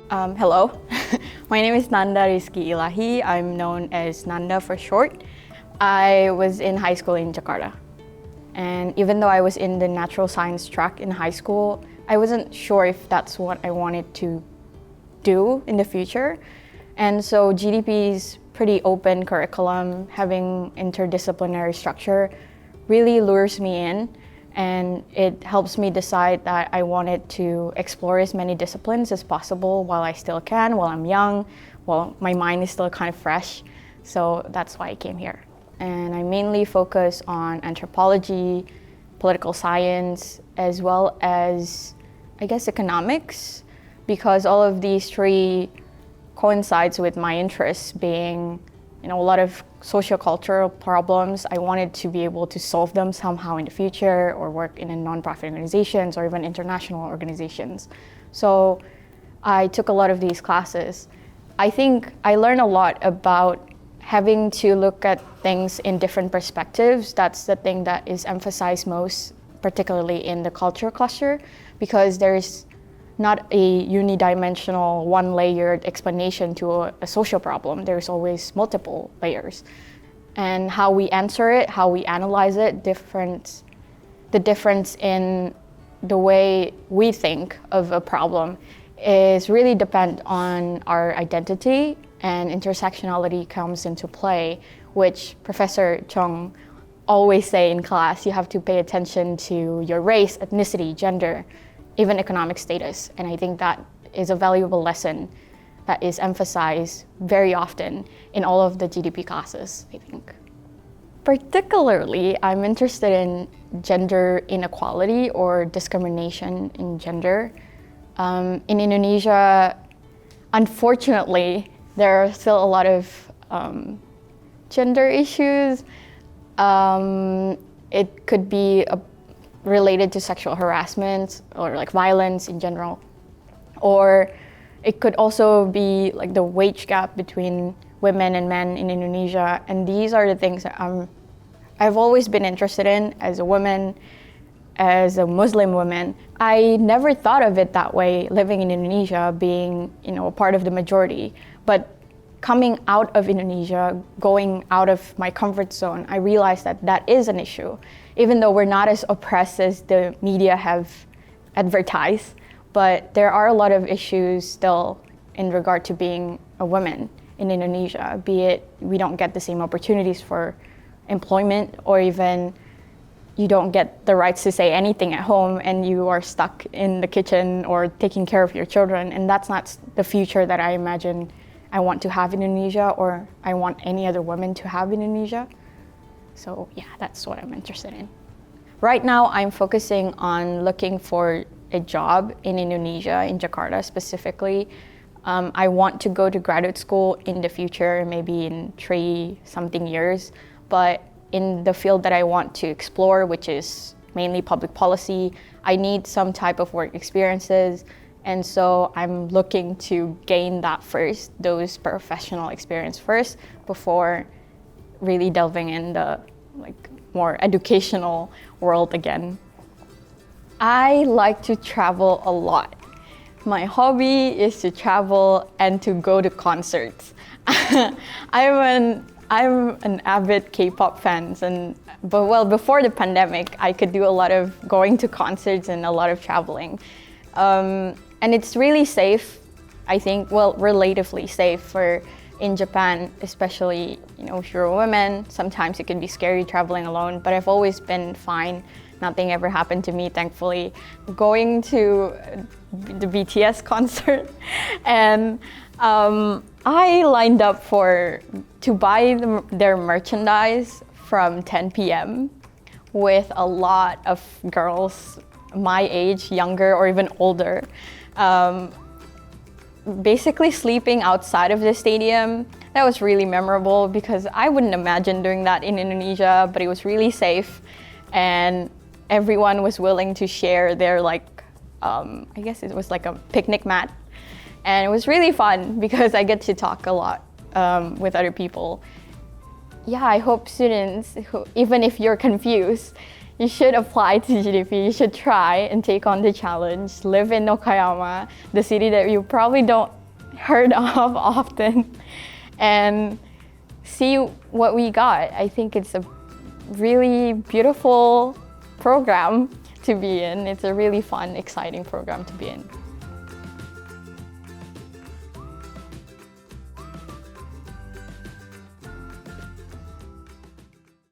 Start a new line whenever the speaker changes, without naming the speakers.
Hello, my name is Nanda Rizky Illahi. I'm known as Nanda for short. I was in high school in Jakarta. And even though I was in the natural science track in high school, I wasn't sure if that's what I wanted to do in the future. And so GDP's pretty open curriculum, having interdisciplinary structure, really lures me in. And it helps me decide that I wanted to explore as many disciplines as possible while I still can, while I'm young, while my mind is still kind of fresh. So that's why I came here. And I mainly focus on anthropology, political science, as well as, I guess, economics, because all of these three coincides with my interests being, a lot of sociocultural problems. I wanted to be able to solve them somehow in the future or work in a nonprofit organizations or even international organizations. So I took a lot of these classes. I think I learned a lot about having to look at things in different perspectives. That's the thing that is emphasized most, particularly in the culture cluster, because there's not a unidimensional, one-layered explanation to a social problem. There's always multiple layers. And how we answer it, how we analyze it, the difference in the way we think of a problem is really depend on our identity, and intersectionality comes into play, which Professor Chung always say in class. You have to pay attention to your race, ethnicity, gender, even economic status. And I think that is a valuable lesson that is emphasized very often in all of the GDP classes, I think. Particularly, I'm interested in gender inequality or discrimination in gender. In Indonesia, unfortunately, there are still a lot of gender issues. It could be related to sexual harassment or like violence in general. Or it could also be like the wage gap between women and men in Indonesia. And these are the things that I've always been interested in as a woman, as a Muslim woman. I never thought of it that way, living in Indonesia, being, a part of the majority. But coming out of Indonesia, going out of my comfort zone, I realized that that is an issue. Even though we're not as oppressed as the media have advertised, but there are a lot of issues still in regard to being a woman in Indonesia, be it we don't get the same opportunities for employment, or even you don't get the rights to say anything at home and you are stuck in the kitchen or taking care of your children. And that's not the future that I imagine I want to have in Indonesia, or I want any other woman to have in Indonesia. So yeah, that's what I'm interested in. Right now, I'm focusing on looking for a job in Indonesia, in Jakarta specifically. I want to go to graduate school in the future, maybe in 3-something years. But in the field that I want to explore, which is mainly public policy, I need some type of work experiences. And so I'm looking to gain that first, those professional experience first, before really delving in the more educational world again. I like to travel a lot. My hobby is to travel and to go to concerts. I'm an avid K-pop fan, but before the pandemic, I could do a lot of going to concerts and a lot of traveling. And it's really safe, I think, relatively safe in Japan, especially, if you're a woman. Sometimes it can be scary traveling alone, but I've always been fine. Nothing ever happened to me, thankfully. Going to the BTS concert, and I lined up to buy their merchandise from 10 p.m. with a lot of girls my age, younger or even older, basically sleeping outside of the stadium. That was really memorable because I wouldn't imagine doing that in Indonesia, but it was really safe, and everyone was willing to share their I guess it was like a picnic mat, and it was really fun because I get to talk a lot with other people. Yeah, I hope students, even if you're confused, you should apply to GDP. You should try and take on the challenge. Live in Okayama, the city that you probably don't heard of often, and see what we got. I think it's a really beautiful program to be in. It's a really fun, exciting program to be in.